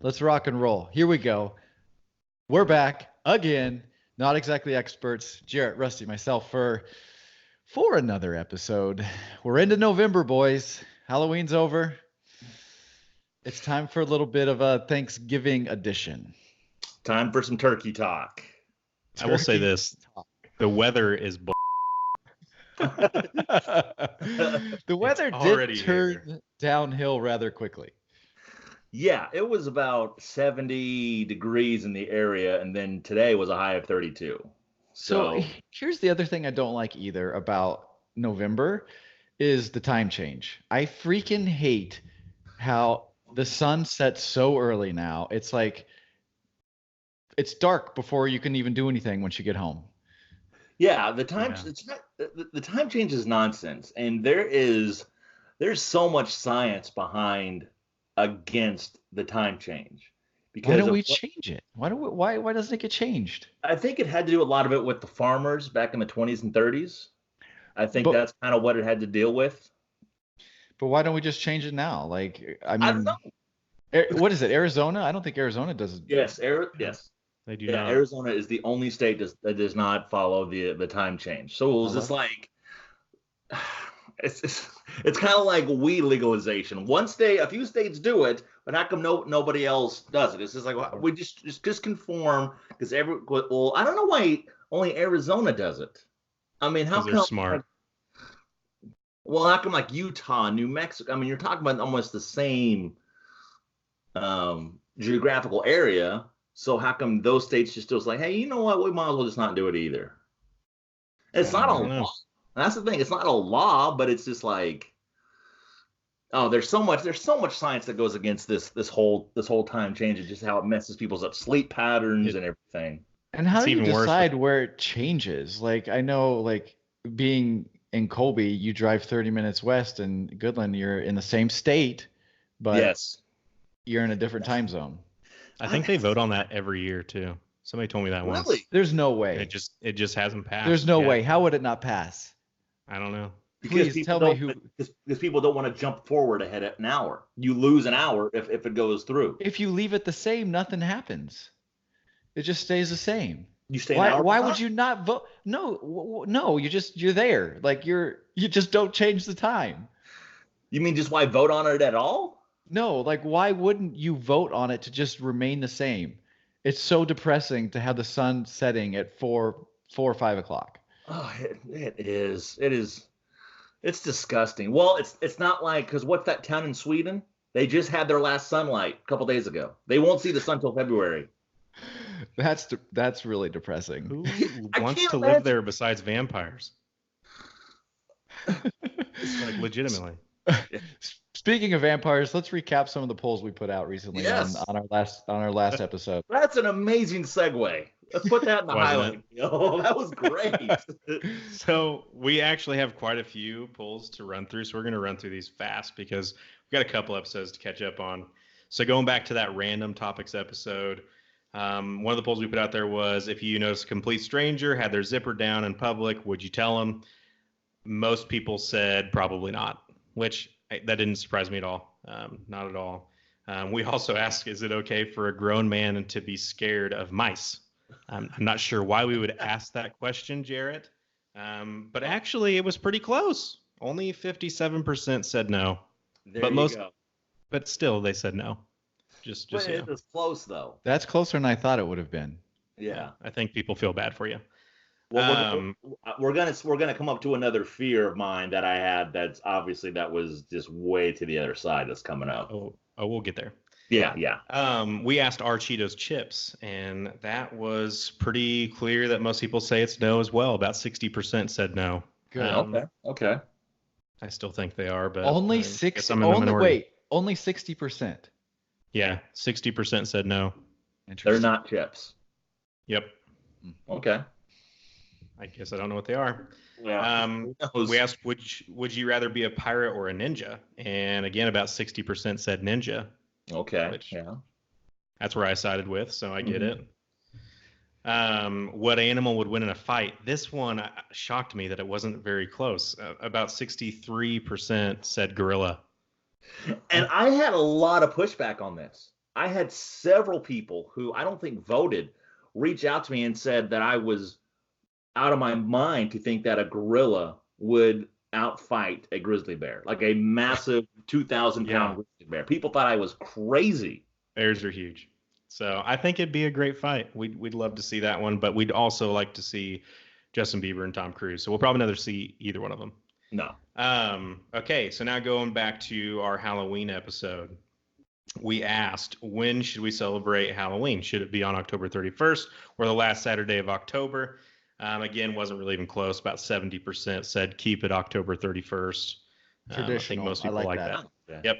Let's rock and roll. Here we go. We're back again. Not exactly experts. Jarrett, Rusty, myself for another episode. We're into November, boys. Halloween's over. It's time for a little bit of a Thanksgiving edition. Time for some turkey talk. I will say this. The weather is The weather did turn downhill rather quickly. Yeah, it was about 70 degrees in the area, and then today was a high of 32. So here's the other thing I don't like either about November is the time change. I freaking hate how the sun sets so early now. It's like it's dark before you can even do anything once you get home. Yeah, the time the time change is nonsense, and there's so much science behind against the time change. Because why don't we change it? Why doesn't it get changed? I think it had to do a lot of it with the farmers back in the 20s and 30s. I think that's kind of what it had to deal with. But why don't we just change it now? Like, I don't know. What is it? Arizona? I don't think Arizona does. Yes, yes. They do not. Arizona is the only state that does not follow the time change. So it was just like it's kind of like weed legalization. A few states do it, but how come nobody else does it? It's just like we just conform because I don't know why only Arizona does it. I mean, how come they're smart? Well, how come like Utah, New Mexico? I mean, you're talking about almost the same geographical area. So how come those states just still like, hey, you know what? We might as well just not do it either. It's not a law. That's the thing. It's not a law, but it's just like, oh, there's so much science that goes against this whole time change and just how it messes people's up sleep patterns and everything. And how do you decide where it changes? Like, I know, like being in Colby, you drive 30 minutes west, and Goodland, you're in the same state, but you're in a different time zone. I think they vote on that every year too. Somebody told me that once. Really? There's no way. It just hasn't passed. There's no way. How would it not pass? I don't know. Because people don't want to jump forward ahead an hour. You lose an hour if it goes through. If you leave it the same, nothing happens. It just stays the same. You stay an hour. Why would you not vote? No, you're there. Like you just don't change the time. You mean just why vote on it at all? No, like why wouldn't you vote on it to just remain the same? It's so depressing to have the sun setting at 4 or 5 o'clock. Oh, it is. It's disgusting. Well, it's not like, because what's that town in Sweden? They just had their last sunlight a couple days ago. They won't see the sun till February. That's really depressing. Who wants to live there besides vampires? It's like legitimately. Speaking of vampires, let's recap some of the polls we put out recently on our last episode. That's an amazing segue. Let's put that in the highlight. Oh, that was great. So we actually have quite a few polls to run through. So we're going to run through these fast because we've got a couple episodes to catch up on. So going back to that random topics episode, one of the polls we put out there was, if you notice a complete stranger had their zipper down in public, would you tell them? Most people said probably not, which that didn't surprise me at all. Not at all. We also asked, is it okay for a grown man to be scared of mice? I'm not sure why we would ask that question, Jarrett. But actually, it was pretty close. Only 57% said no. But still, they said no. Just it was close though. That's closer than I thought it would have been. Yeah, I think people feel bad for you. Well, we're gonna come up to another fear of mine that I had. That was just way to the other side. That's coming up. Oh, we'll get there. Yeah. We asked, are Cheetos chips? And that was pretty clear that most people say it's no as well. About 60% said no. Good. Okay. I still think they are, but only 60%. Wait, only 60%. Yeah, 60% said no. They're not chips. Yep. Okay. I guess I don't know what they are. Yeah. We asked, would you rather be a pirate or a ninja? And again, about 60% said ninja. Okay. That's where I sided with, so I get it. What animal would win in a fight? This one shocked me that it wasn't very close. About 63% said gorilla. And I had a lot of pushback on this. I had several people who I don't think voted reach out to me and said that I was out of my mind to think that a gorilla would outfight a grizzly bear, like a massive 2,000-pound grizzly bear. People thought I was crazy. Bears are huge. So I think it'd be a great fight. We'd love to see that one, but we'd also like to see Justin Bieber and Tom Cruise. So we'll probably never see either one of them. No. Okay, so now going back to our Halloween episode, we asked, when should we celebrate Halloween? Should it be on October 31st or the last Saturday of October? Again, wasn't really even close. About 70% said keep it October 31st. Traditional. I think most people like that. Yeah. Yep.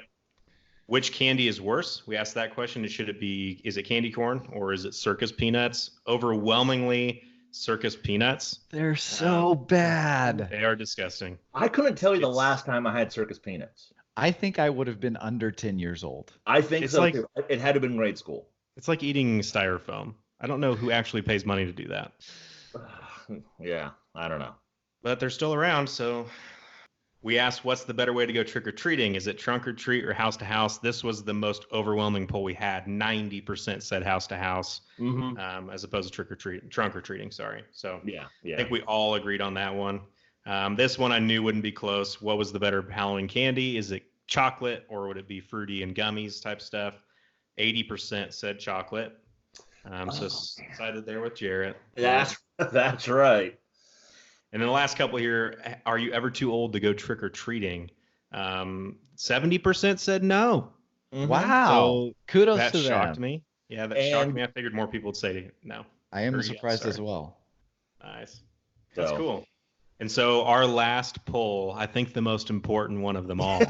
Which candy is worse? We asked that question. Is it candy corn or is it circus peanuts? Overwhelmingly, circus peanuts. They're so bad. They are disgusting. I couldn't tell you the last time I had circus peanuts. I think I would have been under 10 years old. I think It's so. like- Too. It had to have been grade school. It's like eating styrofoam. I don't know who actually pays money to do that, Yeah, I don't know. but they're still around. So we asked, what's the better way to go trick-or-treating? Is it trunk or treat or house to house? This was the most overwhelming poll we had. 90% said house to house, as opposed to trunk or treating. Sorry. So Yeah. I think we all agreed on that one. This one I knew wouldn't be close. What was the better Halloween candy? Is it chocolate or would it be fruity and gummies type stuff? 80% said chocolate. So sided there with Jarrett. That's right. And then the last couple here, are you ever too old to go trick or treating? 70% said no. Wow. So Kudos that to them. shocked me. Yeah, that shocked me. I figured more people would say no. I am Or surprised yes, as well. Nice. That's So- cool. And so our last poll, I think the most important one of them all,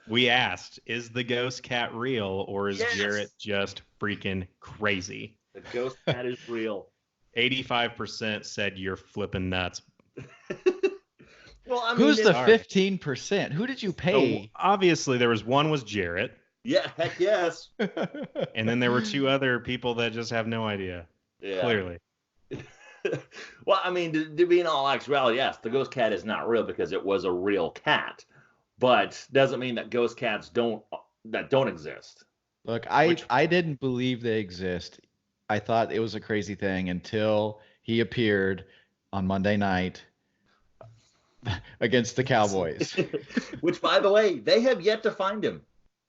we asked, is the ghost cat real or is Yes. Jarrett just freaking crazy? The ghost cat is real. 85% said you're flipping nuts. Well, I mean, Who's the Sorry. 15%? Who did you So pay? obviously there was one was Jarrett, Yeah, heck yes. and then there were two other people that just have no idea. Yeah. Clearly. Well, I mean, to be in all actuality, yes, the ghost cat is not real because it was a real cat, but doesn't mean that ghost cats don't exist. Look, I didn't believe they exist. I thought it was a crazy thing until he appeared on Monday night against the Cowboys. Which, by the way, they have yet to find him.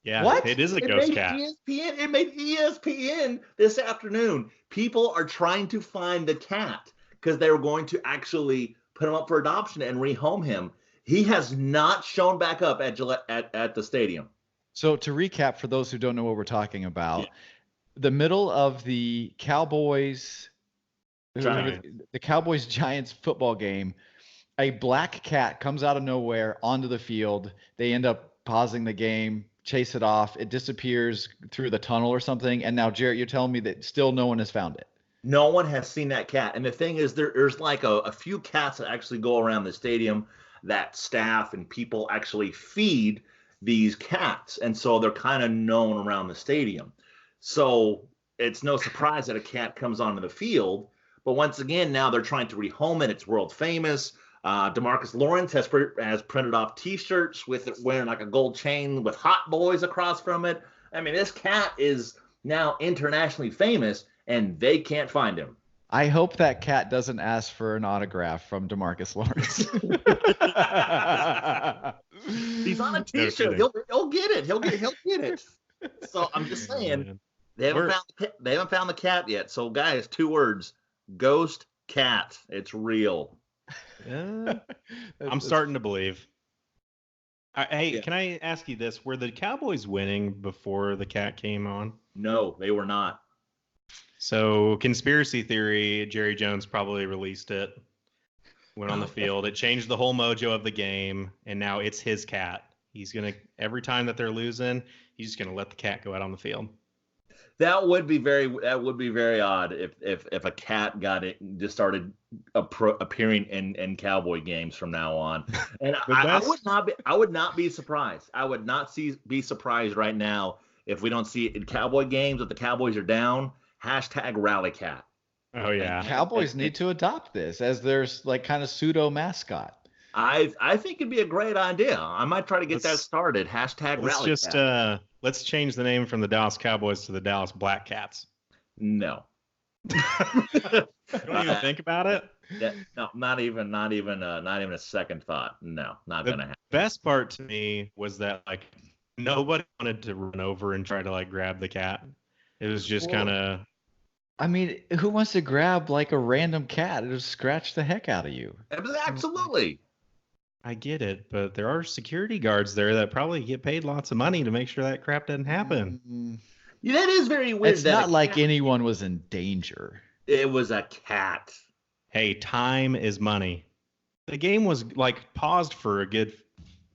Yeah, What? it is a It ghost made cat. ESPN. It made ESPN this afternoon. People are trying to find the cat because they were going to actually put him up for adoption and rehome him. He has not shown back up at Gillette at the stadium. So to recap, for those who don't know what we're talking about, the middle of the Cowboys Giants football game, a black cat comes out of nowhere onto the field. They end up pausing the game, chase it off. It disappears through the tunnel or something. And now, Jarrett, you're telling me that still no one has found it. No one has seen that cat. And the thing is, there's like a few cats that actually go around the stadium that staff and people actually feed these cats. And so they're kind of known around the stadium. So it's no surprise that a cat comes onto the field. But once again, now they're trying to rehome it. It's world famous. DeMarcus Lawrence has printed off T-shirts with it wearing like a gold chain with Hot Boys across from it. I mean, this cat is now internationally famous, and they can't find him. I hope that cat doesn't ask for an autograph from DeMarcus Lawrence. He's on a T-shirt. kidding. He'll get it. He'll get it. So I'm just saying they haven't found the cat yet. So guys, 2 words: ghost cat. It's real. I'm starting to believe. Hey, can I ask you this? Were the Cowboys winning before the cat came on? No, they were not. So, conspiracy theory, Jerry Jones probably released it, went on the field. It changed the whole mojo of the game, and now it's his cat. He's going to, every time that they're losing, he's just going to let the cat go out on the field. That would be very odd if a cat just started appearing in Cowboy games from now on. And I would not be surprised. I would not be surprised right now if we don't see it in Cowboy games. If the Cowboys are down, #RallyCat. Oh yeah, Cowboys need to adopt this as their like kind of pseudo mascot. I think it'd be a great idea. I might try to get that Let's- started. Hashtag Let's Rally just Cat. let's change the name from the Dallas Cowboys to the Dallas Black Cats. No. Don't even think about it. No, not even a second thought. No, not The gonna happen. best part to me was that like nobody wanted to run over and try to like grab the cat. It was just Well, kind of I mean, who wants to grab like a random cat? It'll scratch the heck out of you. Absolutely. I get it, but there are security guards there that probably get paid lots of money to make sure that crap doesn't happen. Yeah, that is very weird. It's that not a like cat- anyone was in danger. It was a cat. Hey, time is money. The game was like paused for a good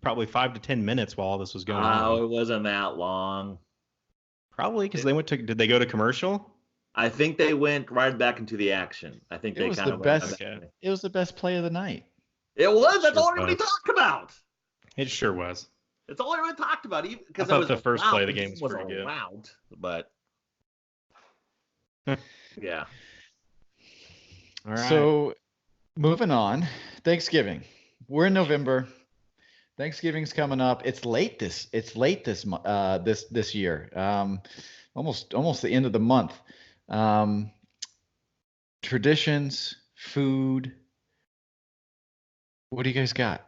probably 5 to 10 minutes while all this was going Oh, on. it wasn't that long. Probably because did they go to commercial? I think they went right back into the action. I think It they was kind the of best. Okay. It was the best play of the night. It was. That's Sure all everybody was. talked about. It sure was. It's all everyone talked about. Because I thought the first play of the game was pretty good. Loud, but yeah. All right. So, moving on. Thanksgiving. We're in November. Thanksgiving's coming up. It's late this this year. Almost the end of the month. Traditions, food. What do you guys got?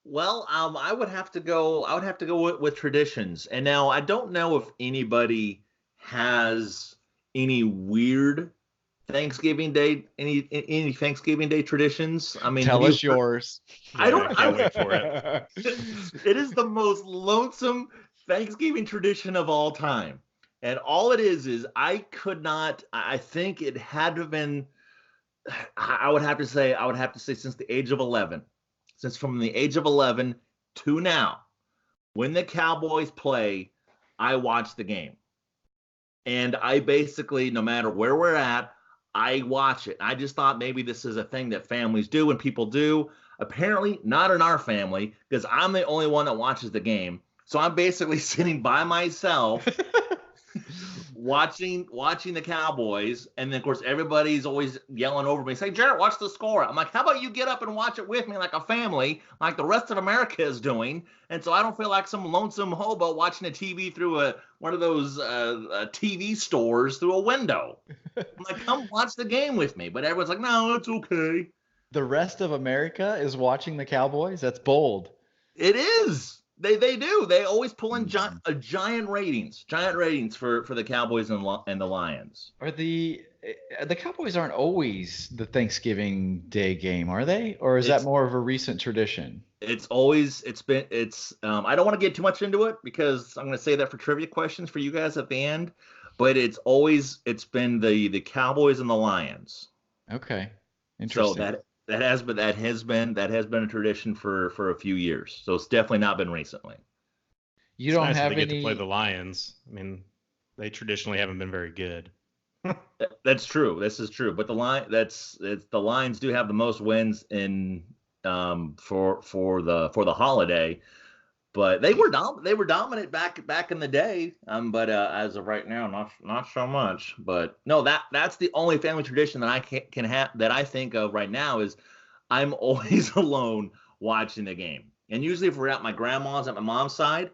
Well, I would have to go. I would have to go with traditions. And now I don't know if anybody has any weird Thanksgiving Day, any Thanksgiving Day traditions. I mean, Tell have us yours. I don't- I can't wait for it. It is the most lonesome Thanksgiving tradition of all time. And all it is I could not, I think it had to have been, I would have to say since the age of 11. Since from the age of 11 to now, when the Cowboys play, I watch the game. And I basically, no matter where we're at, I watch it. I just thought maybe this is a thing that families do and people do. Apparently, not in our family, because I'm the only one that watches the game. So I'm basically sitting by myself watching the Cowboys, and then of course everybody's always yelling over me, saying, "Jarrett, watch the score." I'm like, "How about you get up and watch it with me like a family, like the rest of America is doing?" And so I don't feel like some lonesome hobo watching a TV through one of those TV stores through a window. I'm like, "Come watch the game with me," but everyone's like, "No, it's okay." The rest of America is watching the Cowboys? That's bold. It is. They do. They always pull in giant ratings for the Cowboys and the Lions. Are the Cowboys aren't always the Thanksgiving Day game, are they? Or is that more of a recent tradition? I don't want to get too much into it because I'm going to say that for trivia questions for you guys at the end, but it's been the Cowboys and the Lions. Okay. Interesting. So that has been a tradition for a few years. So it's definitely not been recently. You don't nice that have they get any. to play the Lions. I mean, they traditionally haven't been very good. That's true. This is true. But the Lions do have the most wins in for the holiday. But they were dominant back in the day. But as of right now, not so much. But no, that's the only family tradition that I can have that I think of right now is I'm always alone watching the game. And usually if we're at my grandma's at my mom's side,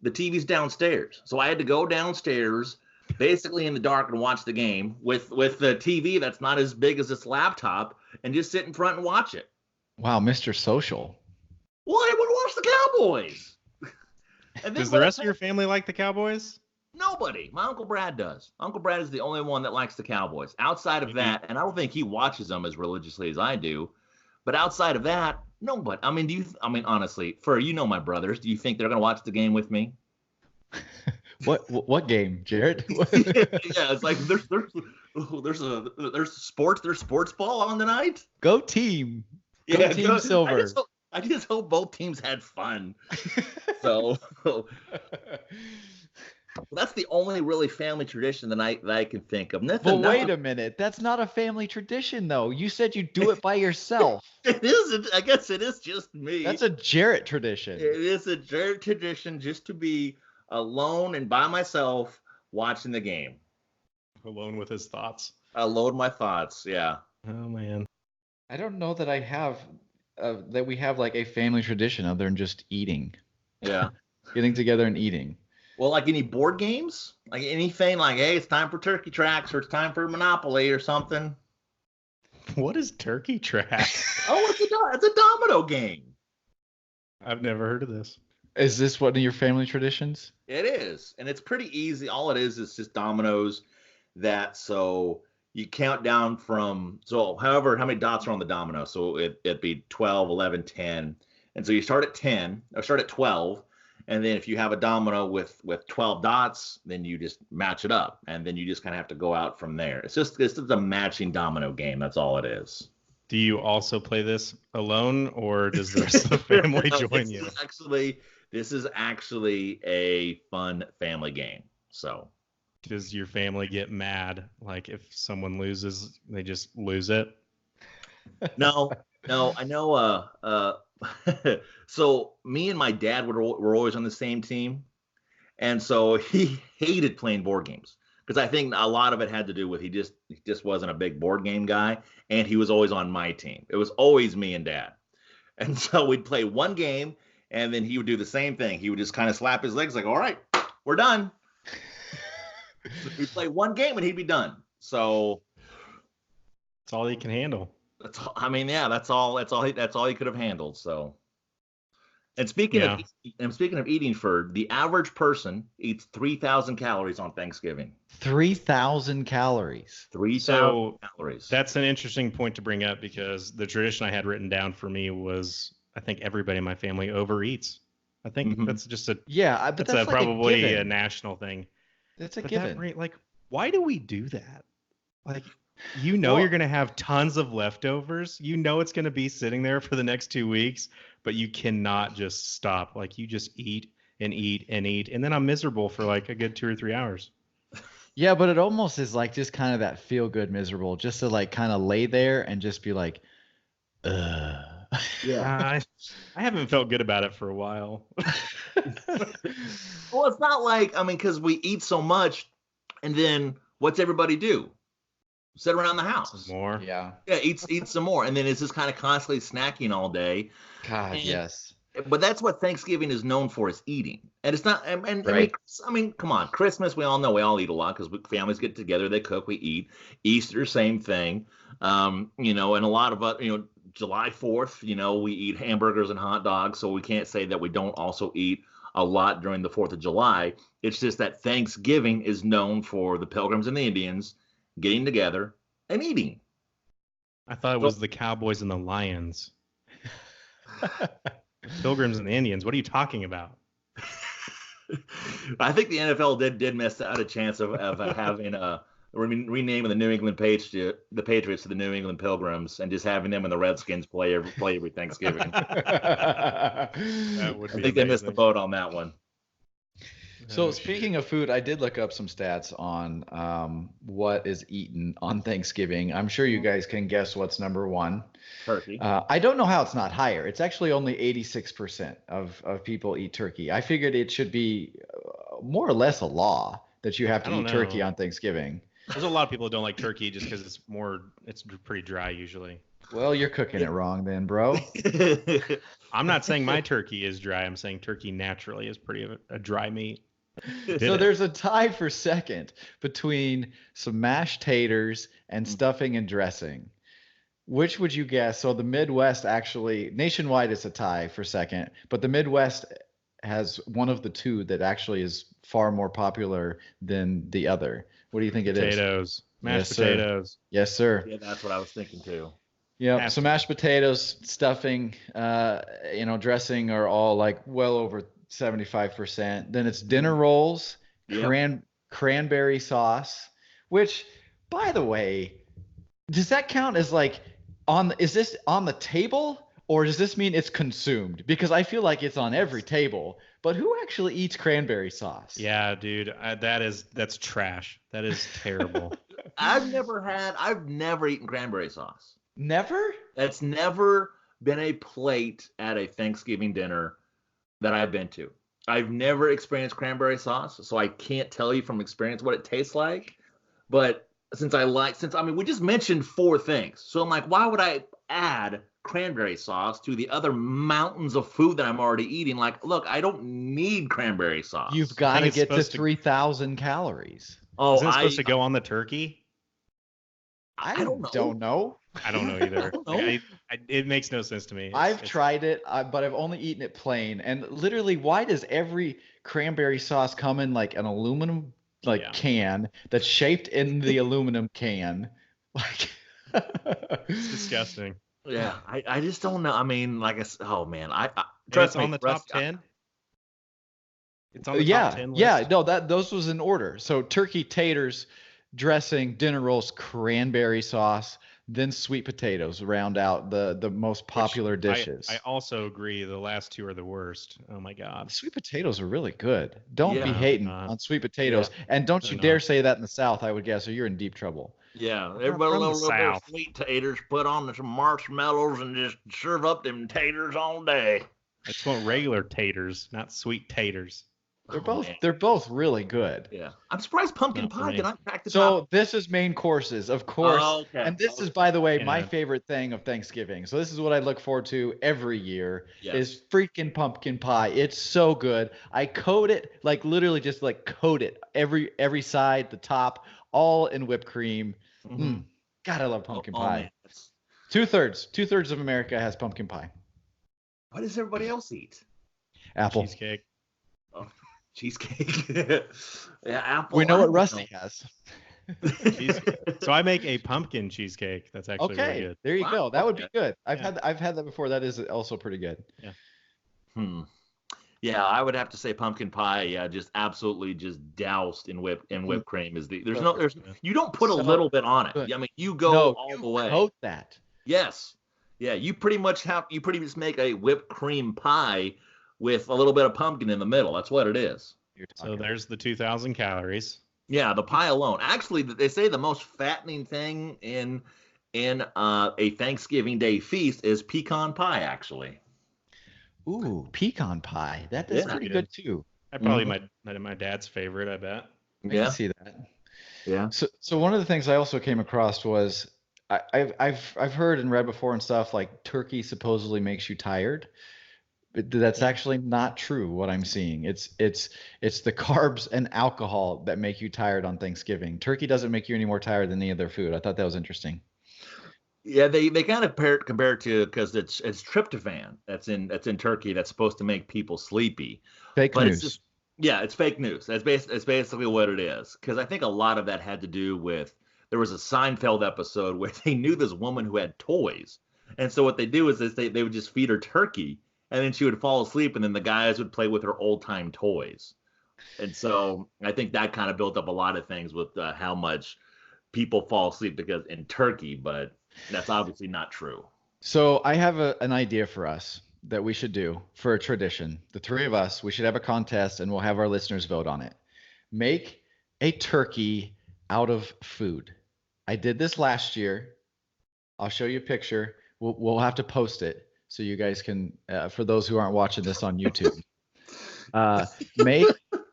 the TV's downstairs. So I had to go downstairs basically in the dark and watch the game with the TV that's not as big as this laptop and just sit in front and watch it. Wow, Mr. Social. Well, I would watch the Cowboys. And Does the rest of your family like the Cowboys? Nobody. My Uncle Brad does. Uncle Brad is the only one that likes the Cowboys. Outside of that, and I don't think he watches them as religiously as I do, but outside of that, nobody. I mean, honestly, my brothers, do you think they're going to watch the game with me? What game, Jarrett? Yeah, it's like there's sports ball on tonight. Go team. Go Yeah, Team Silver. I just hope both teams had fun. So that's the only really family tradition that I can think of. But wait a minute. That's not a family tradition, though. You said you do it by yourself. It is. I guess it is just me. That's a Jarrett tradition. It is a Jarrett tradition just to be alone and by myself watching the game. Alone with his thoughts. I load my thoughts. Yeah. Oh man. I don't know that I have that we have like a family tradition other than just eating, Yeah. getting together and eating. Well, like any board games, like anything, like hey, it's time for Turkey Tracks or it's time for Monopoly or something. What is Turkey Track? Oh, it's a domino game. I've never heard of this. Is this one of your family traditions? It is, and it's pretty easy. All it is just dominoes. So you count down from however how many dots are on the domino. So it'd be 12, 11, 10, and so you start at 10 or start at 12. And then if you have a domino with 12 dots, then you just match it up. And then you just kind of have to go out from there. It's just a matching domino game. That's all it is. Do you also play this alone, or does the rest of the family join you? This is actually a fun family game. So does your family get mad? Like if someone loses, they just lose it? No, I know. So me and my dad were always on the same team, and so he hated playing board games because I think a lot of it had to do with he just wasn't a big board game guy, and he was always on my team. It was always me and dad, and so we'd play one game, and then he would do the same thing. He would just kind of slap his legs like, "All right, we're done." So we'd play one game and he'd be done. So that's all he can handle. That's all, I mean, yeah, that's all he could have handled. So, and speaking of eating, for the average person eats 3,000 calories on Thanksgiving. 3,000 calories. 3,000 calories. That's an interesting point to bring up because the tradition I had written down for me was I think everybody in my family overeats. I think that's just a but that's like probably a national thing. That's a given. Like, why do we do that? Like, you're going to have tons of leftovers. You know it's going to be sitting there for the next 2 weeks, but you cannot just stop. Like, you just eat and eat and eat. And then I'm miserable for like a good 2 or 3 hours. Yeah, but it almost is like just kind of that feel good miserable, just to like kind of lay there and just be like, ugh. Yeah, I haven't felt good about it for a while. Well, it's not like, I mean, because we eat so much, and then what's everybody do? Sit around the house. Some more. Yeah, eat some more, and then it's just kind of constantly snacking all day. God, yes. But that's what Thanksgiving is known for, is eating. And it's not, and right. I mean, come on, Christmas, we all eat a lot because families get together, they cook, we eat. Easter, same thing. And a lot of July 4th, we eat hamburgers and hot dogs, so we can't say that we don't also eat a lot during the 4th of July. It's just that Thanksgiving is known for the Pilgrims and the Indians getting together and eating. I thought it was the Cowboys and the Lions. Pilgrims and the Indians. What are you talking about? I think the NFL did miss out a chance of having renaming the New England Patriots to the New England Pilgrims and just having them and the Redskins play every Thanksgiving. That would be I think they missed the boat on that one. So speaking of food, I did look up some stats on what is eaten on Thanksgiving. I'm sure you guys can guess what's number one. Turkey. I don't know how it's not higher. It's actually only 86% of people eat turkey. I figured it should be more or less a law that you have to eat turkey on Thanksgiving. There's a lot of people who don't like turkey just because it's pretty dry usually. Well, you're cooking it wrong then, bro. I'm not saying my turkey is dry. I'm saying turkey naturally is pretty a dry meat. So there's a tie for second between some mashed taters and stuffing and dressing. Which would you guess? So the Midwest actually, nationwide is a tie for second, but the Midwest has one of the two that actually is far more popular than the other. What do you think it is? Potatoes. Mashed Yes, potatoes. Sir. Yes, sir. Yeah, that's what I was thinking too. Yeah, so mashed potatoes, stuffing, dressing are all like well over 75%. Then it's dinner rolls, cranberry sauce, which, by the way, does that count as like is this on the table or does this mean it's consumed? Because I feel like it's on every table, but who actually eats cranberry sauce? Yeah, dude, that's trash. That is terrible. I've never eaten cranberry sauce. Never? That's never been a plate at a Thanksgiving dinner that I've been to. I've never experienced cranberry sauce, so I can't tell you from experience what it tastes like. But we just mentioned 4 things. So I'm like, why would I add cranberry sauce to the other mountains of food that I'm already eating. Like, look, I don't need cranberry sauce. You've got to it's get to supposed to- 3,000 calories. Oh, Isn't it supposed to go on the turkey? I don't know. I don't know either. I don't know. It makes no sense to me. I've tried it, but I've only eaten it plain. And literally, why does every cranberry sauce come in like an aluminum can that's shaped in the aluminum can? Like, it's disgusting. Yeah, I just don't know. I mean, like I said, oh man, It's on the top 10. It's on the top 10 list. Yeah, no, those was in order. So turkey, taters, dressing, dinner rolls, cranberry sauce, then sweet potatoes round out the most popular dishes. I also agree. The last two are the worst. Oh my god. Sweet potatoes are really good. Don't be hating on sweet potatoes, and don't you dare say that in the South. I would guess, or you're in deep trouble. Yeah, everybody a little bit of sweet taters, put on some marshmallows, and just serve up them taters all day. I just want regular taters, not sweet taters. They're both really good. Yeah, I'm surprised pumpkin pie did not crack the top. So this is main courses, of course. Oh, okay. And this is, by the way, my favorite thing of Thanksgiving. So this is what I look forward to every year is freaking pumpkin pie. It's so good. I coat it, like literally just like coat it every side, the top, all in whipped cream. God, I love pumpkin pie. Man. 2/3 of America has pumpkin pie. What does everybody else eat? Apple. Cheesecake. Oh, cheesecake. Yeah, apple. We know what Rusty has. So I make a pumpkin cheesecake. That's actually really good. There you go. That would be good. I've had that before. That is also pretty good. Yeah. Yeah, I would have to say pumpkin pie. Yeah, just absolutely just doused in whipped cream is you don't put a little bit on it. I mean, you go all the way. Coat that. Yes. Yeah, you pretty much make a whipped cream pie with a little bit of pumpkin in the middle. That's what it is. So there's the 2,000 calories. Yeah, the pie alone. Actually, they say the most fattening thing in a Thanksgiving Day feast is pecan pie. Actually. Ooh, pecan pie. That's pretty good too. That's probably my dad's favorite, I bet. I can see that. Yeah. So one of the things I also came across was I've heard and read before and stuff like turkey supposedly makes you tired. But that's actually not true. What I'm seeing, it's the carbs and alcohol that make you tired on Thanksgiving. Turkey doesn't make you any more tired than any other food. I thought that was interesting. Yeah, they kind of compare it to because it's tryptophan that's in turkey that's supposed to make people sleepy. Fake news. It's fake news. It's basically what it is. Because I think a lot of that had to do with there was a Seinfeld episode where they knew this woman who had toys, and so what they do is they would just feed her turkey, and then she would fall asleep, and then the guys would play with her old time toys, and so I think that kind of built up a lot of things with how much people fall asleep because in turkey, but that's obviously not true. So I have an idea for us that we should do for a tradition. The three of us, we should have a contest and we'll have our listeners vote on it. Make a turkey out of food. I did this last year. I'll show you a picture. We'll have to post it so you guys can, for those who aren't watching this on YouTube,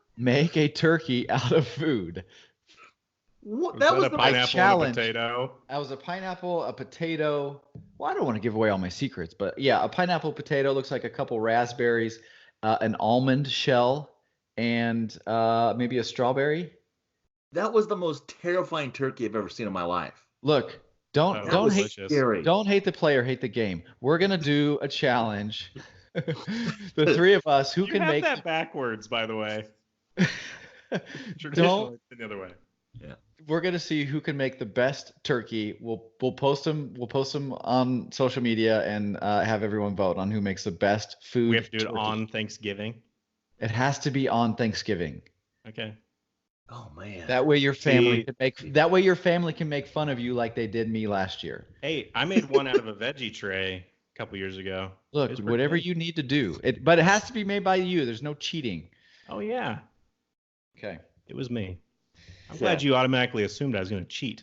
make a turkey out of food. That was a pineapple and a potato. That was a pineapple, a potato. Well, I don't want to give away all my secrets, but yeah, a pineapple, potato, looks like a couple raspberries, an almond shell, and maybe a strawberry. That was the most terrifying turkey I've ever seen in my life. Look, don't hate the player, hate the game. We're gonna do a challenge. The three of us who can make that backwards, by the way. Traditionally, it's the other way. Yeah. We're gonna see who can make the best turkey. We'll post them. We'll post them on social media and have everyone vote on who makes the best food. We have to do turkey. it on Thanksgiving. It has to be on Thanksgiving. Okay. Oh man. That way your family can make fun of you like they did me last year. Hey, I made one out of a veggie tray a couple years ago. Look, whatever you need to do, but it has to be made by you. There's no cheating. Oh yeah. Okay. It was me. I'm glad you automatically assumed I was going to cheat.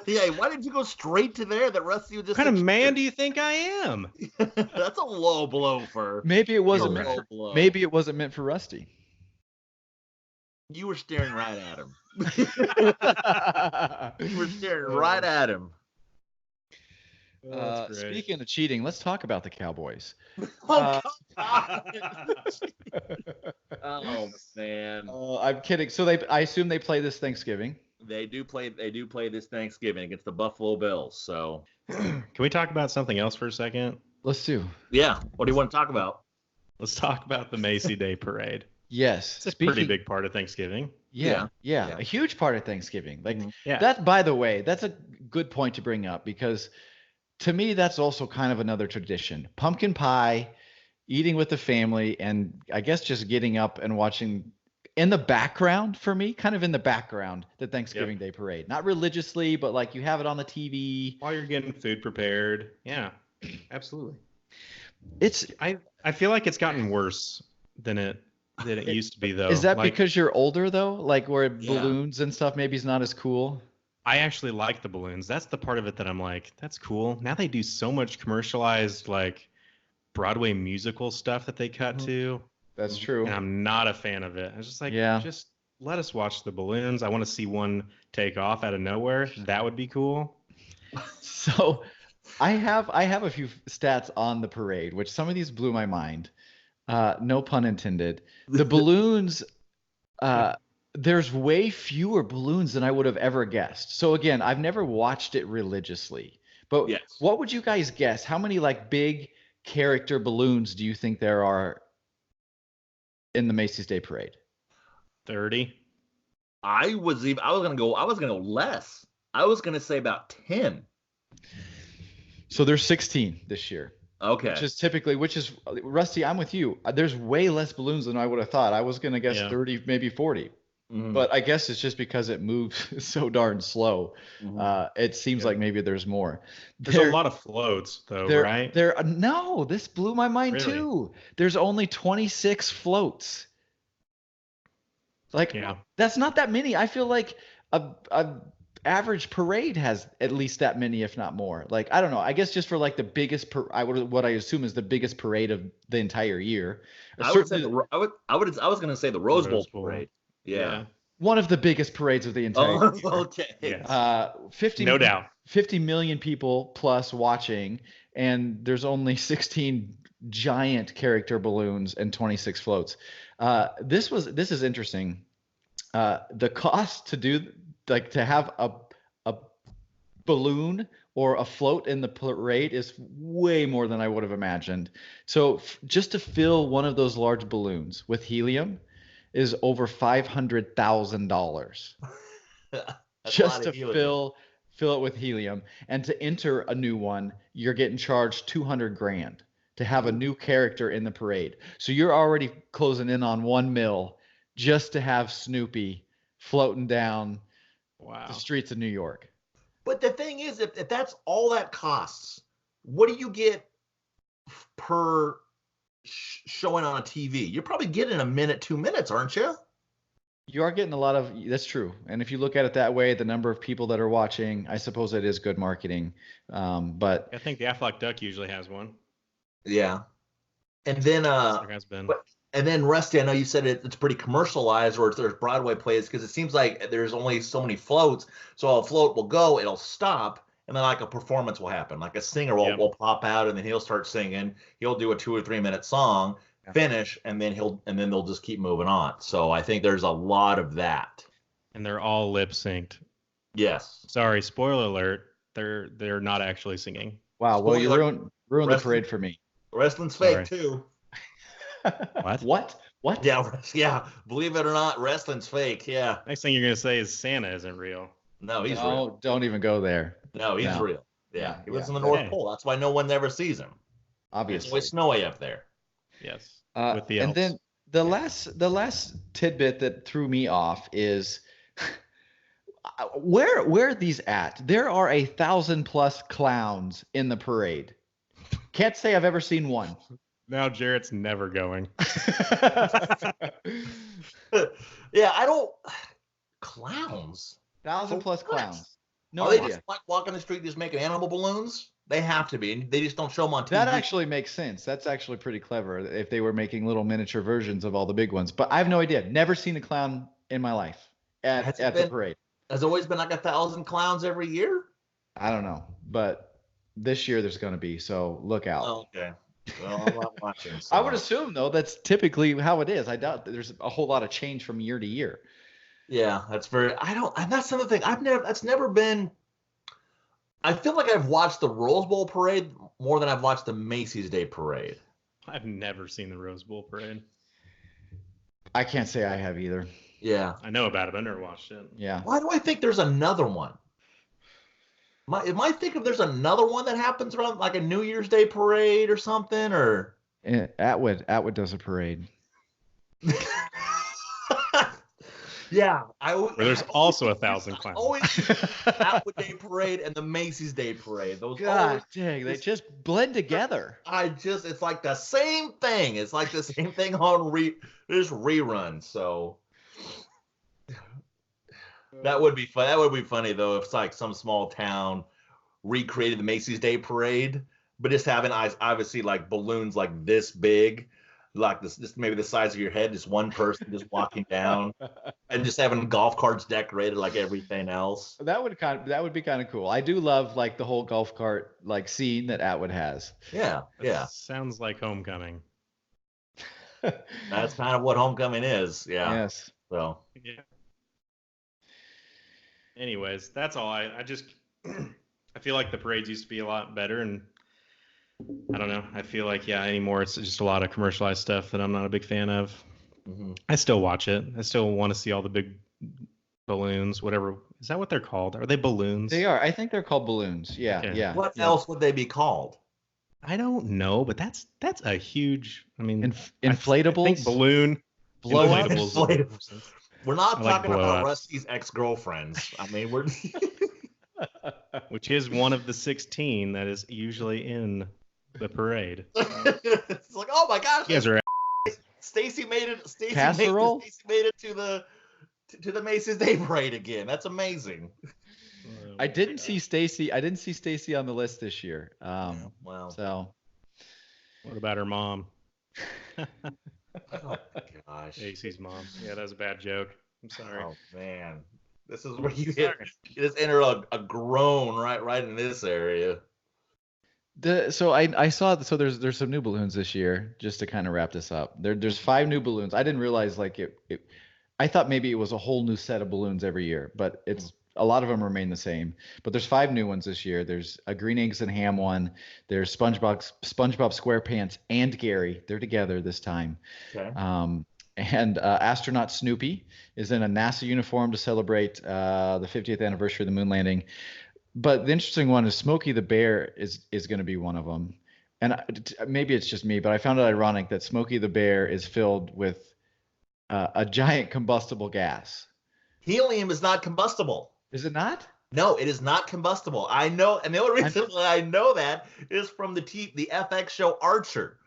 Yeah, why did you go straight to there? That Rusty would just. What kind of man do you think I am? That's a low blow for. Maybe it wasn't meant for Rusty. You were staring right at him. You were staring right at him. That's great. Speaking of cheating, let's talk about the Cowboys. Oh, oh man. I'm kidding. So I assume they play this Thanksgiving. They do play this Thanksgiving against the Buffalo Bills. So Can we talk about something else for a second? Let's do. yeah. What do you want to talk about? Let's talk about the Macy Day Parade. Yes. It's a pretty big part of Thanksgiving. Yeah, a huge part of Thanksgiving. Like Yeah. that, by the way, that's a good point to bring up because to me, that's also kind of another tradition. Pumpkin pie, eating with the family, and I guess just getting up and watching in the background for me, kind of in the background, the Thanksgiving Day Parade. Not religiously, but like you have it on the TV. While you're getting food prepared. Yeah, absolutely. It's I feel like it's gotten worse than it used to be, though. Is that Like, because you're older, though? Like where balloons and stuff maybe is not as cool? I actually like the balloons. That's the part of it that I'm like, that's cool. Now they do so much commercialized, like, Broadway musical stuff that they cut to. That's true. And I'm not a fan of it. I was just like, just let us watch the balloons. I want to see one take off out of nowhere. That would be cool. So I have a few stats on the parade, which some of these blew my mind. No pun intended. The balloons, there's way fewer balloons than I would have ever guessed. So again, I've never watched it religiously, but what would you guys guess? How many like big character balloons do you think there are in the Macy's Day Parade? 30. I was gonna go less. I was gonna say about 10. So there's 16 this year. Okay. Which is Rusty, I'm with you. There's way less balloons than I would have thought. I was gonna guess 30, maybe 40. But I guess it's just because it moves so darn slow. It seems like maybe there's more. There's a lot of floats, though, right? No, this blew my mind too. There's only 26 floats. Like, that's not that many. I feel like a average parade has at least that many, if not more. Like, I don't know. I guess just for like the biggest, what I assume is the biggest parade of the entire year. I was gonna say the Rose Bowl parade. Yeah. One of the biggest parades of the entire year. Okay. Yes. 50 no doubt. 50 million people plus watching, and there's only 16 giant character balloons and 26 floats. This is interesting. The cost to do to have a balloon or a float in the parade is way more than I would have imagined. So just to fill one of those large balloons with helium is over $500,000 just to fill it with helium. And to enter a new one, you're getting charged $200,000 to have a new character in the parade. So you're already closing in on $1 million just to have Snoopy floating down the streets of New York. But the thing is, if that's all that costs, what do you get per showing on a TV? You're probably getting a minute, 2 minutes, aren't you? You are getting a lot of, that's true. And if you look at it that way, the number of people that are watching, I suppose it is good marketing. But I think the Aflac Duck usually has one. Yeah. And then there has been. And then Rusty, I know you said it's pretty commercialized, or there's Broadway plays, because it seems like there's only so many floats. So a float will go, it'll stop, and then like a performance will happen. Like a singer will pop out, and then he'll start singing. He'll do a 2 or 3 minute song, finish, and then they'll just keep moving on. So I think there's a lot of that. And they're all lip synced. Yes. Sorry, spoiler alert. They're not actually singing. Wow. Well, you ruined the parade for me. Wrestling's fake too. What? Yeah. Believe it or not, wrestling's fake. Yeah. Next thing you're gonna say is Santa isn't real. No, he's real. Don't even go there. No, he's real. Yeah. He lives in the North Pole. That's why no one ever sees him. Obviously. It's always snowy up there. Yes. With the elves. And then the last tidbit that threw me off is where are these at? There are 1,000+ clowns in the parade. Can't say I've ever seen one. Now Jarrett's never going. Yeah, I don't. Clowns. 1,000+ clowns. No Are idea. they just like walking the street just making animal balloons? They have to be. They just don't show them on TV. That actually makes sense. That's actually pretty clever if they were making little miniature versions of all the big ones. But I have no idea. Never seen a clown in my life at the parade. Has always been like 1,000 clowns every year? I don't know, but this year there's going to be. So look out. Oh, okay. Well, I'm not watching. I would So. assume though that's typically how it is. I doubt that there's a whole lot of change from year to year. Yeah, that's very. I don't. And that's another thing. That's never been. I feel like I've watched the Rose Bowl parade more than I've watched the Macy's Day Parade. I've never seen the Rose Bowl parade. I can't say I have either. Yeah. I know about it, but I never watched it. Yeah. Why do I think there's another one? Am I thinking there's another one that happens around like a New Year's Day parade or something? Or Atwood does a parade. Yeah, Where there's also 1,000 clowns. Always Atwood Day Parade and the Macy's Day Parade. Those God dang, they just blend together. It's like the same thing. It's like the same thing on just reruns. So that would be fun. That would be funny though if it's like some small town recreated the Macy's Day Parade, but just having obviously like balloons like this big. Like this, just maybe the size of your head, just one person just walking down, and just having golf carts decorated like everything else. That would be kind of cool. I do love like the whole golf cart like scene that Atwood has. Yeah, yeah. Sounds like Homecoming. That's kind of what Homecoming is. Yeah. Yes. So. Yeah. Anyways, that's all. I just I feel like the parades used to be a lot better, and I don't know. I feel like anymore it's just a lot of commercialized stuff that I'm not a big fan of. Mm-hmm. I still watch it. I still want to see all the big balloons. Whatever is that what they're called? Are they balloons? They are. I think they're called balloons. Yeah, Okay. yeah. What else would they be called? I don't know, but that's a huge. I mean, inflatables. I think balloon. Blow Inflatables. We're not talking about blow-ups. Rusty's ex-girlfriends. I mean, we're. Which is one of the 16 that is usually in the parade. It's like, oh my gosh, You guys are Stacy made it. Stacy Casserole? made it to the Macy's Day Parade again. That's amazing. I didn't see Stacy. I didn't see Stacy on the list this year. Wow. So. What about her mom? Oh my gosh. Stacy's mom. Yeah, that was a bad joke. I'm sorry. Oh man, this is where you just enter a groan right in this area. So I saw so there's some new balloons this year. Just to kind of wrap this up, there's 5 new balloons. I didn't realize like it. I thought maybe it was a whole new set of balloons every year, but it's a lot of them remain the same. But there's 5 new ones this year. There's a green eggs and ham one. There's SpongeBob SquarePants and Gary. They're together this time. Okay. And astronaut Snoopy is in a NASA uniform to celebrate the 50th anniversary of the moon landing. But the interesting one is Smokey the Bear is going to be one of them. And maybe it's just me, but I found it ironic that Smokey the Bear is filled with a giant combustible gas. Helium is not combustible. Is it not? No, it is not combustible. I know, and the only reason why I know that is from the FX show Archer.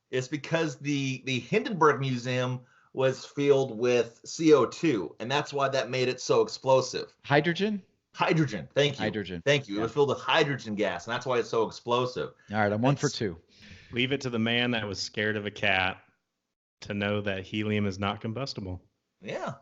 It's because the Hindenburg Museum was filled with CO2, and that's why that made it so explosive. Hydrogen? Hydrogen. Thank you. Hydrogen. Thank you. Yeah. It was filled with hydrogen gas, and that's why it's so explosive. All right, I'm 1 for 2. Leave it to the man that was scared of a cat to know that helium is not combustible. Yeah.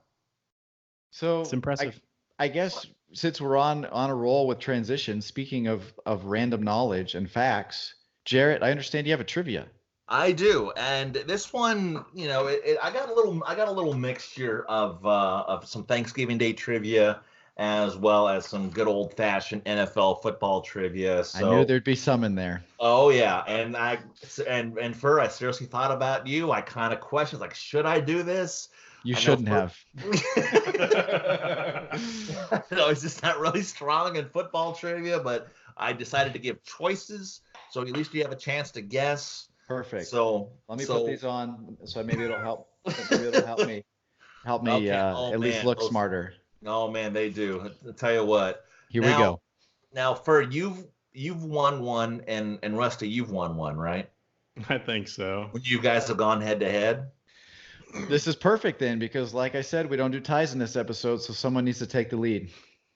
So It's impressive. I guess since we're on a roll with transition, speaking of random knowledge and facts, Jarrett, I understand you have a trivia. I do, and this one, you know, I got a little mixture of some Thanksgiving Day trivia as well as some good old fashioned NFL football trivia. So, I knew there'd be some in there. oh yeah, and I seriously thought about you. I kind of questioned like, should I do this? You shouldn't have. No, it's just not really strong in football trivia, but I decided to give choices, so at least you have a chance to guess. Perfect. So let me put these on, so maybe it'll help. Maybe it'll help me. Okay. At least look smarter. Oh man, they do. I'll tell you what. Here we go. Now, Fer, you've won one, and Rusty, you've won one, right? I think so. When you guys have gone head to head. This is perfect then, because like I said, we don't do ties in this episode, so someone needs to take the lead.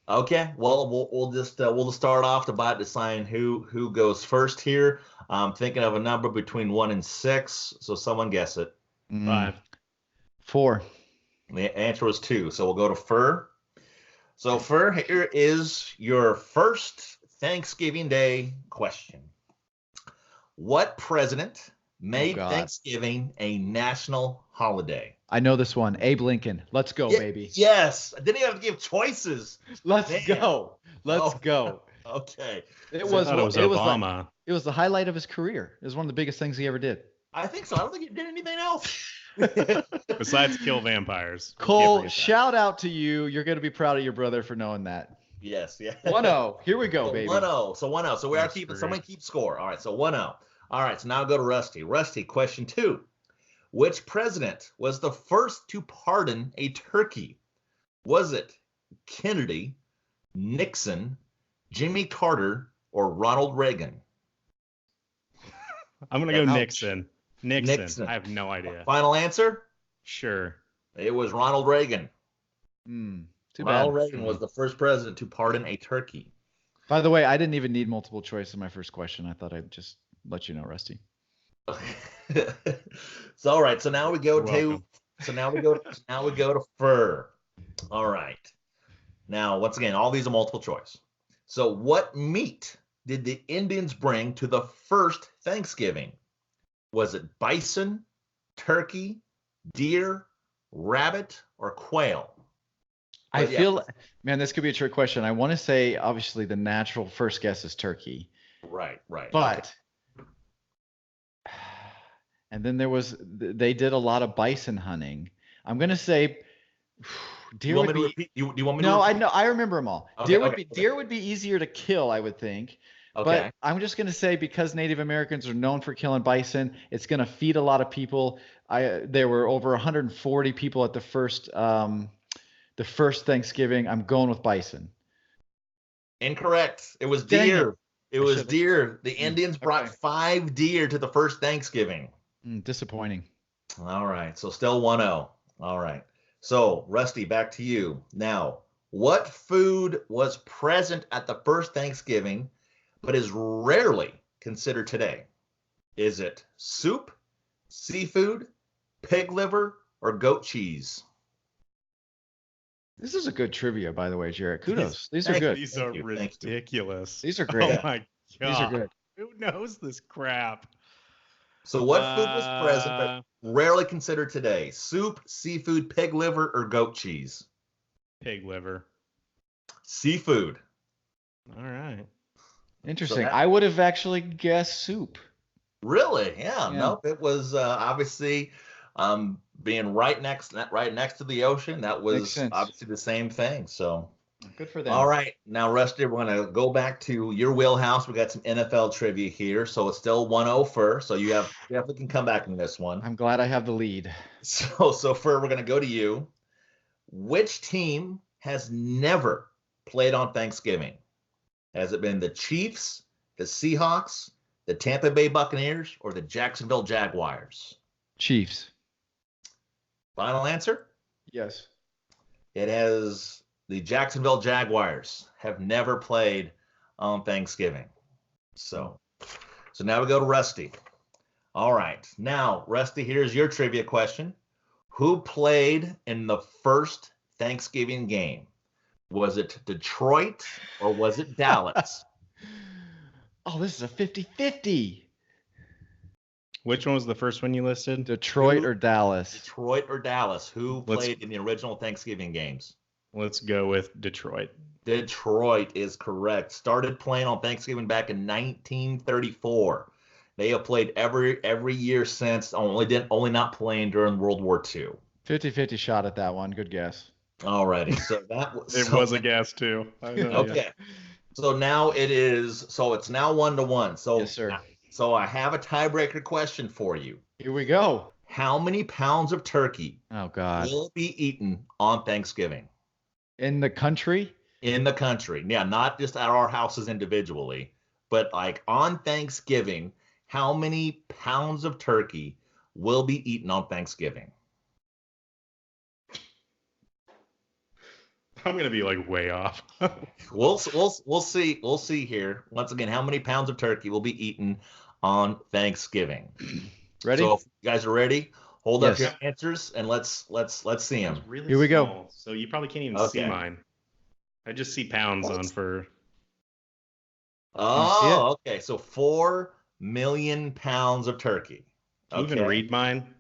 Okay. Well, we'll just start off to decide who goes first here. I'm thinking of a number between 1 and 6, so someone guess it. 5. 4. The answer was 2, so we'll go to Fer. So Fer, here is your first Thanksgiving Day question. What president made God. Thanksgiving a national holiday? I know this one. Abe Lincoln. Let's go, baby. Yes. I didn't even have to give choices. Let's Man. go. Let's Oh, go. Okay. I thought it was Obama. It was the highlight of his career. It was one of the biggest things he ever did. I think so. I don't think he did anything else. Besides kill vampires. We can't Cole, forget that. shout out to you. You're going to be proud of your brother for knowing that. Yes. Yeah. 1-0. Here we go, So baby. 1-0. So 1-0. So we are That's keeping. great. Someone keep score. All right. So 1-0. All right. So now I'll go to Rusty. Rusty, question 2. Which president was the first to pardon a turkey? Was it Kennedy, Nixon, Jimmy Carter, or Ronald Reagan? I'm going to go Ouch. Nixon. Nixon. I have no idea. Final answer? Sure. It was Ronald Reagan. Too Ronald bad. Reagan was the first president to pardon a turkey. By the way, I didn't even need multiple choice in my first question. I thought I'd just let you know, Rusty. So all right, so now we go You're to welcome. now we go to fur. All right. Now, once again, all these are multiple choice. So what meat did the Indians bring to the first Thanksgiving? Was it bison, turkey, deer, rabbit, or quail? I But yeah. feel, man, this could be a trick question. I want to say, obviously, the natural first guess is turkey. Right. But, and then they did a lot of bison hunting. I'm going to say deer would be. Repeat? You want me to No, repeat? I remember them all. Okay, Deer would be easier to kill, I would think. Okay. But I'm just going to say because Native Americans are known for killing bison, it's going to feed a lot of people. There were over 140 people at the first Thanksgiving. I'm going with bison. Incorrect. It was Dang deer. It was should've- deer. The Indians brought okay. 5 deer to the first Thanksgiving. Disappointing. All right. So still 1-0. All right. So, Rusty, back to you. Now, what food was present at the first Thanksgiving but is rarely considered today? Is it soup, seafood, pig liver, or goat cheese? This is a good trivia, by the way, Jarrett. Kudos. These are Thank you. good. These Thank are you, thank you. ridiculous. These are great. Oh my god. These are good. Who knows this crap? So, what food was present but rarely considered today? Soup, seafood, pig liver, or goat cheese? Pig liver. Seafood. All right. Interesting. that- I would have actually guessed soup. Really? Yeah. Yeah. Nope. It was obviously being right next to the ocean. That Makes was sense. obviously the same thing. So, Good for them. all right. Now, Rusty, we're going to go back to your wheelhouse. We got some NFL trivia here. So it's still 1-0 first. So you definitely can come back in this one. I'm glad I have the lead. So we're going to go to you. Which team has never played on Thanksgiving? Has it been the Chiefs, the Seahawks, the Tampa Bay Buccaneers, or the Jacksonville Jaguars? Chiefs. Final answer? Yes. It has the Jacksonville Jaguars have never played on Thanksgiving. So now we go to Rusty. All right. Now, Rusty, here's your trivia question. Who played in the first Thanksgiving game? Was it Detroit or was it Dallas? Oh, this is a 50-50. Which one was the first one you listed? Detroit or Dallas? Detroit or Dallas? Who played in the original Thanksgiving games? Let's go with Detroit. Detroit is correct. Started playing on Thanksgiving back in 1934. They have played every year since. Only not playing during World War II. 50-50 shot at that one. Good guess. Alrighty, so that was It was a guess too. I know, yeah. okay. So now it's now 1-1. So Yes, sir. So I have a tiebreaker question for you. Here we go. How many pounds of turkey Oh, God. will be eaten on Thanksgiving In the country? in the country? Yeah, not just at our houses individually, but like on Thanksgiving, how many pounds of turkey will be eaten on Thanksgiving? I'm gonna be like way off. We'll see. We'll see here. Once again, how many pounds of turkey will be eaten on Thanksgiving? Ready? So if you guys are ready, hold up Yes. your answers and let's see them. Really Here we go. small, so you probably can't even Okay. see mine. I just see pounds on for. Oh, okay. So 4 million pounds of turkey. Can you even Okay. read mine?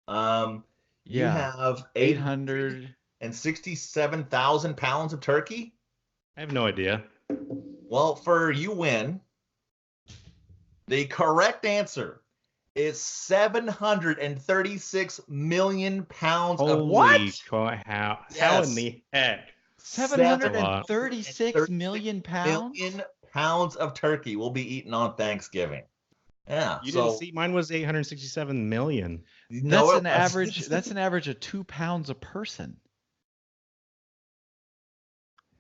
You Yeah. have 800. 867,000 pounds of turkey. I have no idea. Well, for you win. The correct answer is 736 million pounds of Holy what? how in Yes. the heck? 736 million pounds? million pounds of turkey will be eaten on Thanksgiving. Yeah. You didn't So see mine was 867 million. no, That's it an wasn't. average. That's an average of 2 pounds a person.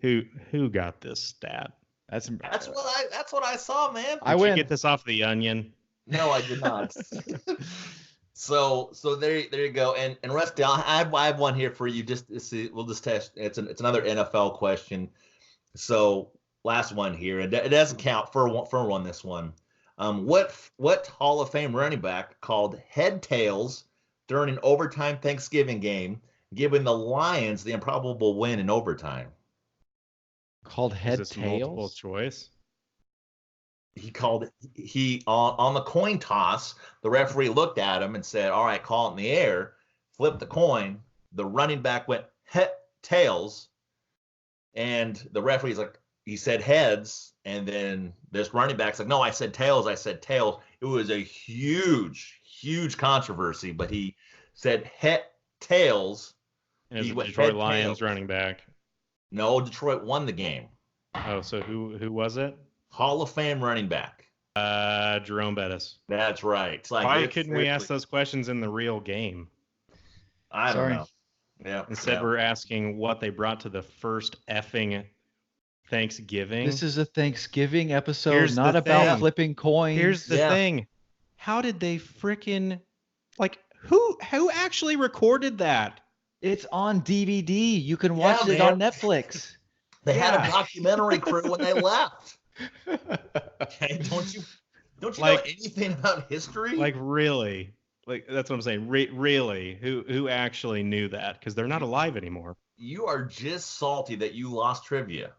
Who got this stat? That's That's what I saw, man. I Did you win. get this off the Onion? No, I did not. So there you go. And Rusty, I have one here for you. Just to see, we'll just test. It's another NFL question. So last one here. It doesn't count for one this one. What Hall of Fame running back called head tails during an overtime Thanksgiving game, giving the Lions the improbable win in overtime? Called Is head this multiple tails. choice? He on the coin toss, the referee looked at him and said, "All right, call it in the air." Flipped the coin. The running back went tails, and the referee's like, he said heads, and then this running back's like, "No, I said tails. I said tails." It was a huge controversy, but he said tails. And it's He a went Detroit head Lions tails. running back. No, Detroit won the game. Oh, so who was it? Hall of Fame running back. Jerome Bettis. That's right. It's like, Why couldn't we ask those questions in the real game? I don't Sorry. know. Yeah. Instead, yeah. we're asking what they brought to the first effing Thanksgiving. This is a Thanksgiving episode, Here's not the about thing. flipping coins. Here's the Yeah. thing. How did they freaking who actually recorded that? It's on DVD. You can watch it man. on Netflix. They had Yeah. a documentary crew when they left. Okay, don't you know anything about history? Like really? Like that's what I'm saying. Really? Who actually knew that? Because they're not alive anymore. You are just salty that you lost trivia.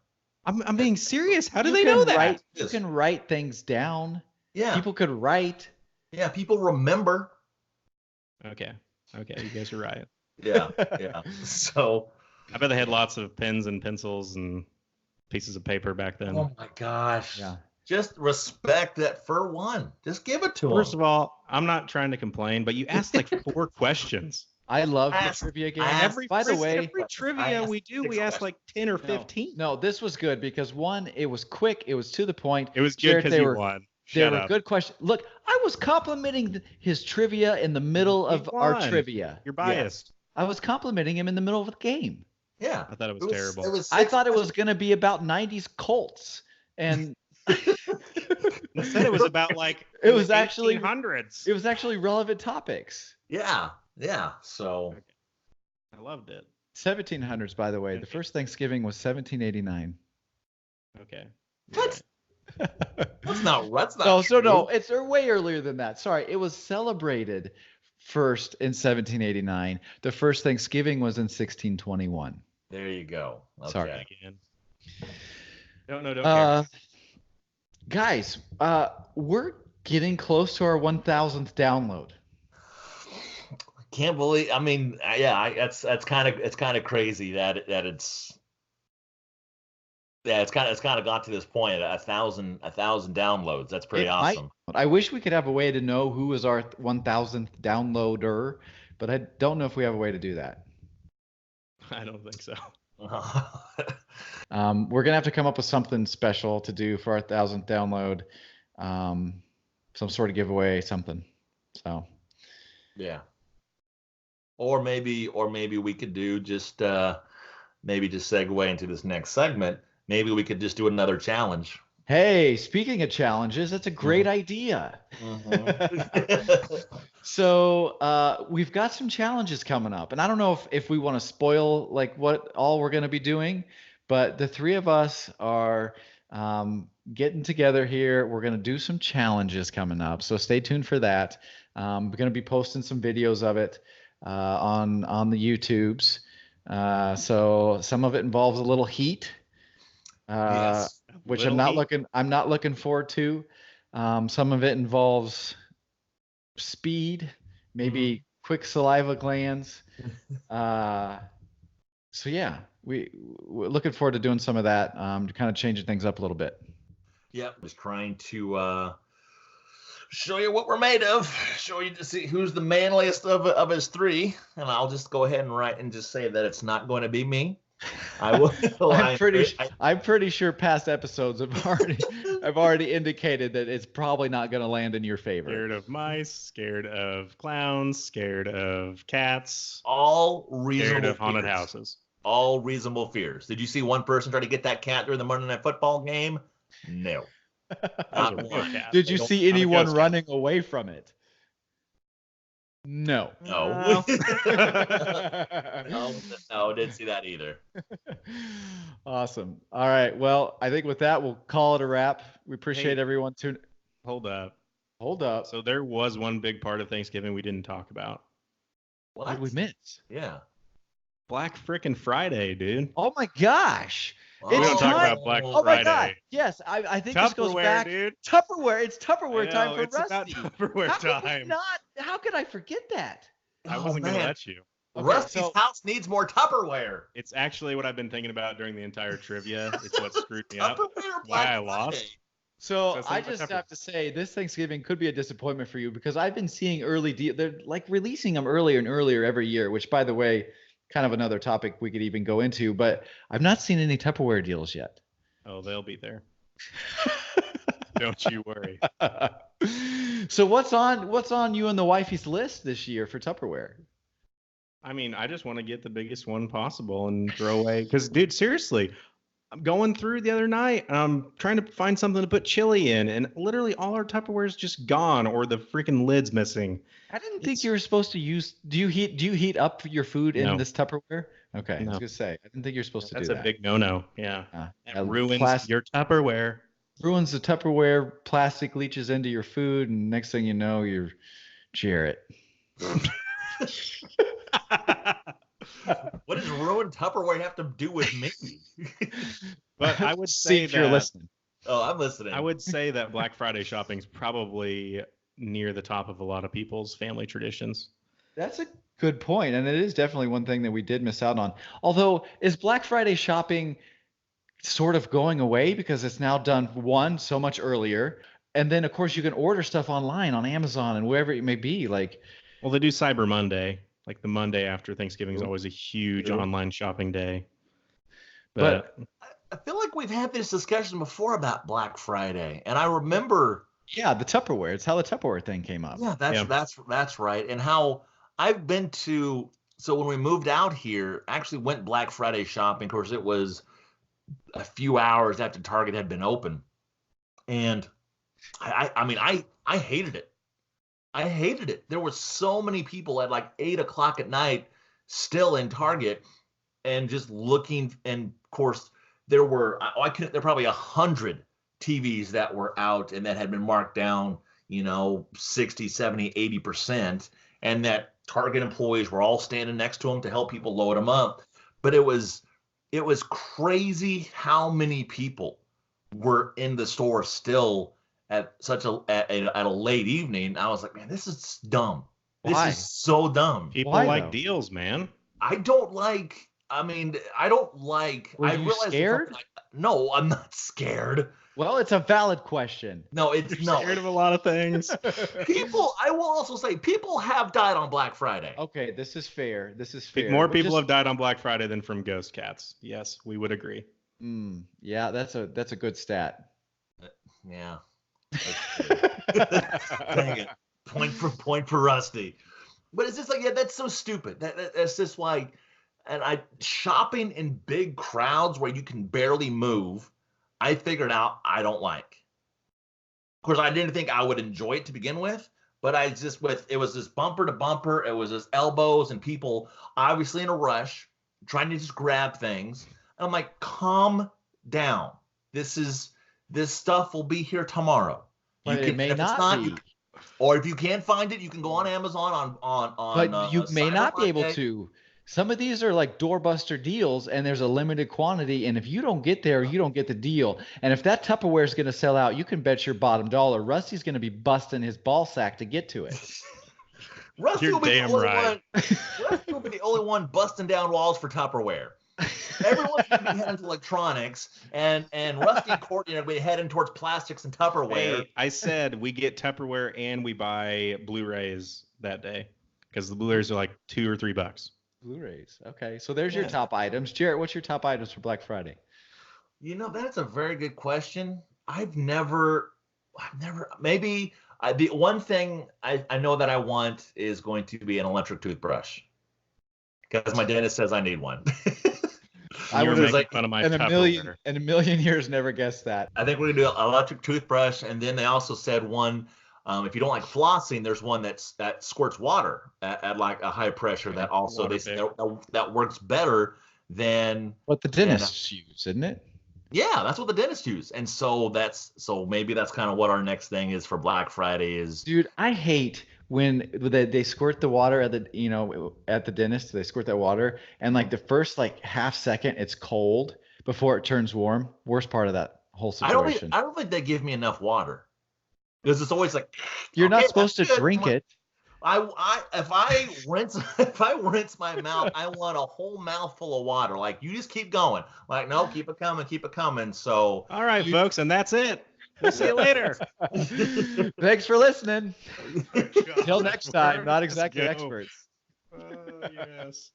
I'm being serious. How do You they can know that? You can write things down. Yeah. People could write. Yeah, people remember. Okay, you guys are right. Yeah. So I bet they had lots of pens and pencils and pieces of paper back then. oh my gosh. Yeah. Just respect that for one. Just give it to First them. of all, I'm not trying to complain, but you asked like 4 questions. I love the Ask- trivia game. Every By the way, every trivia we do, we ask like 10 or 15. No, this was good because one, it was quick, it was to the point. It was good Jared, because you won. They Shut were up. good questions. Look, I was complimenting his trivia in the middle of our won. trivia. You're biased. I was complimenting him in the middle of the game. Yeah. I thought it was terrible. I thought it was going to be about 90s Colts. And Instead, it was about like it was actually 1800s. It was actually relevant topics. Yeah. So I loved it. 1700s, by the way. The first Thanksgiving was 1789. Okay. What? That's not No, true. no, it's way earlier than that. Sorry, it was celebrated first in 1789. The first Thanksgiving was in 1621. There you go. Okay. Sorry. Again. Don't care. Guys, we're getting close to our 1000th download. Can't believe. I mean, yeah, that's kind of crazy that it's. Yeah, it's kind of got to this point. 1,000 downloads. That's pretty awesome. I wish we could have a way to know who is our 1000th downloader, but I don't know if we have a way to do that. I don't think so. We're gonna have to come up with something special to do for our 1000th download. Some sort of giveaway, something. So. Yeah. Or maybe we could do just maybe just segue into this next segment. Maybe we could just do another challenge. Hey, speaking of challenges, that's a great idea. Mm-hmm. So we've got some challenges coming up, and I don't know if we want to spoil like what all we're going to be doing, but the three of us are getting together here. We're going to do some challenges coming up, so stay tuned for that. We're going to be posting some videos of it on the YouTubes. So some of it involves a little heat. Yes. which Little heat. I'm not looking forward to. Some of it involves speed, maybe quick saliva glands. So yeah, we're looking forward to doing some of that, to kind of changing things up a little bit. Yep. Just trying to show you what we're made of. Show you to see who's the manliest of us three. And I'll just go ahead and write and just say that it's not going to be me. I will. I'm pretty sure past episodes have already indicated that it's probably not going to land in your favor. Scared of mice, scared of clowns, scared of cats, all reasonable scared of haunted fears. houses. All reasonable fears. Did you see one person try to get that cat during the Monday Night Football game? No. Not one. Did you see anyone running away from it? No. No. No, didn't see that either. Awesome. All right. Well, I think with that, we'll call it a wrap. We appreciate everyone tuning. Hold up. So there was one big part of Thanksgiving we didn't talk about. What did we miss? Yeah. Black frickin' Friday, dude. Oh my gosh. We don't talk about Black Friday. Oh my God. Yes, I think this goes back. Dude. Tupperware. It's Tupperware time for Rusty. Rusty. It's about Tupperware time. How could I forget that? I wasn't going to let you. Okay, Rusty's house needs more Tupperware. It's actually what I've been thinking about during the entire trivia. It's what screwed me up. Why I lost. So I just have to say, this Thanksgiving could be a disappointment for you because I've been seeing early deals. They're like releasing them earlier and earlier every year, which, by the way, kind of another topic we could even go into. But I've not seen any Tupperware deals yet. Oh, they'll be there. Don't you worry. So what's on you and the wifey's list this year for Tupperware? I mean, I just want to get the biggest one possible and throw away. Because, dude, seriously, I'm going through the other night. I'm trying to find something to put chili in, and literally all our Tupperware is just gone, or the freaking lid's missing. I didn't think you were supposed to use. Do you heat up your food in this Tupperware? Okay, no. I was gonna say I didn't think you're supposed to do that. That's a big no-no. Yeah, it ruins your Tupperware. Ruins the Tupperware. Plastic leaches into your food, and next thing you know, you're Jarrett. What does ruined Tupperware have to do with me? But I would say if you're listening. Oh, I'm listening. I would say that Black Friday shopping is probably near the top of a lot of people's family traditions. That's a good point, and it is definitely one thing that we did miss out on. Although, is Black Friday shopping sort of going away because it's now done so much earlier, and then of course you can order stuff online on Amazon and wherever it may be. Like, well, they do Cyber Monday. Like the Monday after Thanksgiving is always a huge online shopping day. But I feel like we've had this discussion before about Black Friday, and I remember. Yeah, the Tupperware. It's how the Tupperware thing came up. Yeah, that's right. And how I've been to. So when we moved out here, actually went Black Friday shopping. Of course, it was a few hours after Target had been open, and I mean I hated it. I hated it. There were so many people at like 8 o'clock at night still in Target and just looking. And of course, there were there were probably 100 TVs that were out and that had been marked down, 60, 70, 80%. And that Target employees were all standing next to them to help people load them up. But it was crazy how many people were in the store still at a late evening. I was like, man, this is dumb. Why? This is so dumb. People Why, like though? deals, man. I don't like. Were you scared? No, I'm not scared. Well, it's a valid question. No, it's no. Scared of a lot of things. I will also say, people have died on Black Friday. Okay, this is fair. More people have died on Black Friday than from ghost cats. Yes, we would agree. Yeah, that's a good stat. Yeah. Dang it. Point for Rusty. But it's just like, yeah, that's so stupid. That's just like, and shopping in big crowds where you can barely move, I figured out I don't like. Of course, I didn't think I would enjoy it to begin with, but it was just bumper to bumper. It was just elbows and people obviously in a rush, trying to just grab things. And I'm like, calm down. This stuff will be here tomorrow. But it may not be. Or if you can't find it, you can go on Amazon on. But you may not be able to. Some of these are like doorbuster deals, and there's a limited quantity. And if you don't get there, you don't get the deal. And if that Tupperware is going to sell out, you can bet your bottom dollar Rusty's going to be busting his ball sack to get to it. Rusty You're will be the damn only right. one. Rusty will be the only one busting down walls for Tupperware. Everyone's going to be heading to electronics, and Rusty and Courtney are going to be heading towards plastics and Tupperware. Hey, I said we get Tupperware and we buy Blu-rays that day because the Blu-rays are like $2 or $3. Blu-rays. Okay, so there's your Yeah. top items. Jarrett, what's your top items for Black Friday? That's a very good question. I've never, maybe the one thing I know that I want is going to be an electric toothbrush because my dentist says I need one. I You were would have making fun of my in a Tupperware. million years never guessed that. I think we're gonna do an electric toothbrush, and then they also said one. If you don't like flossing, there's one that squirts water at like a high pressure. That also Water they say that works better than What the dentists use, isn't it? Yeah, that's what the dentists use, and so maybe that's kind of what our next thing is for Black Friday is. Dude, I hate when they squirt the water at the dentist. They squirt that water, and like the first like half second, it's cold before it turns warm. Worst part of that whole situation. I don't think they give me enough water because it's always like You're not okay, supposed to that's good. drink it. If I rinse my mouth, I want a whole mouthful of water. Like you just keep going. Like no, keep it coming. So All right, folks, and that's it. We'll see you later. Thanks for listening. Till next time, not exactly go. experts. Yes.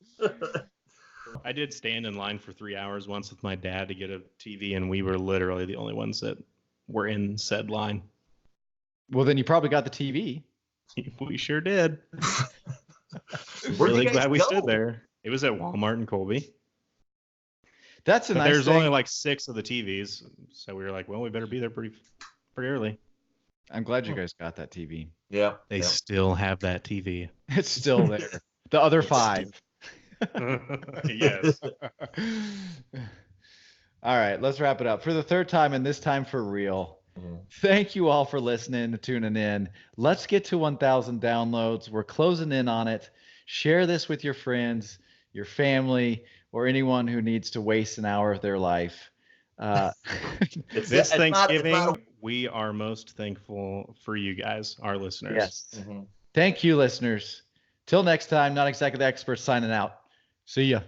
I did stand in line for 3 hours once with my dad to get a TV, and we were literally the only ones that were in said line. Well, then you probably got the TV. We sure did. Where'd Really you guys glad we go? stood there. It was at Walmart in Colby. That's a But nice there's thing. only like 6 of the TVs, so we were like, well, we better be there pretty early. I'm glad you guys got that TV. Yeah. They still have that TV. It's still there. The other 5. Yes. All right, let's wrap it up. For the third time, and this time for real. Thank you all for listening and tuning in. Let's get to 1,000 downloads. We're closing in on it. Share this with your friends, your family, or anyone who needs to waste an hour of their life. This Thanksgiving, we are most thankful for you guys, our listeners. Yes. Mm-hmm. Thank you, listeners. Till next time, Not Exactly the Experts signing out. See ya.